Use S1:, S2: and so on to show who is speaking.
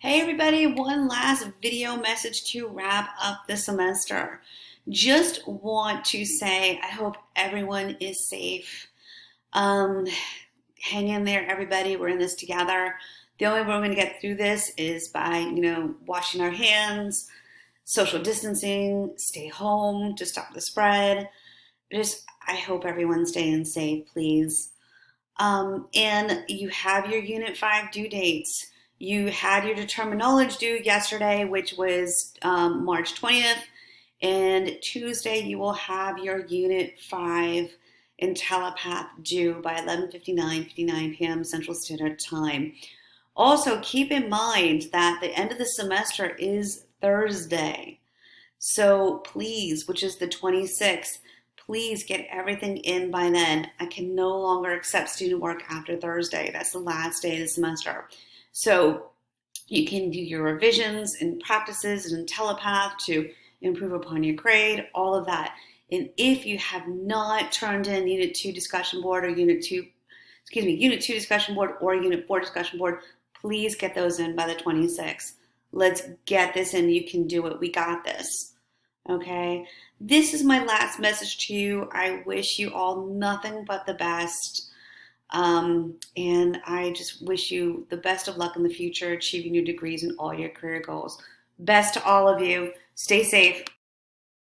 S1: Hey everybody, one last video message to wrap up the semester. Just want to say I hope everyone is safe. Um, Hang in there, everybody. We're in this together. The only way we're going to get through this is by, washing our hands, social distancing, stay home to stop the spread. I hope everyone's staying safe, please. And you have your Unit 5 due dates. You had your determined knowledge due yesterday, which was March 20th. And Tuesday, you will have your Unit 5 in telepath due by 11:59 p.m. Central Standard Time. Also, keep in mind that the end of the semester is Thursday. So please, which is the 26th, please get everything in by then. I can no longer accept student work after Thursday. That's the last day of the semester. So you can do your revisions and practices and telepath to improve upon your grade, all of that. And if you have not turned in Unit 2 discussion board or Unit 2 discussion board or Unit 4 discussion board, please get those in by the 26th. Let's get this in. You can do it. We got this. Okay? This is my last message to you. I wish you all nothing but the best. And I just wish you the best of luck in the future, achieving your degrees and all your career goals. Best to all of you. Stay safe.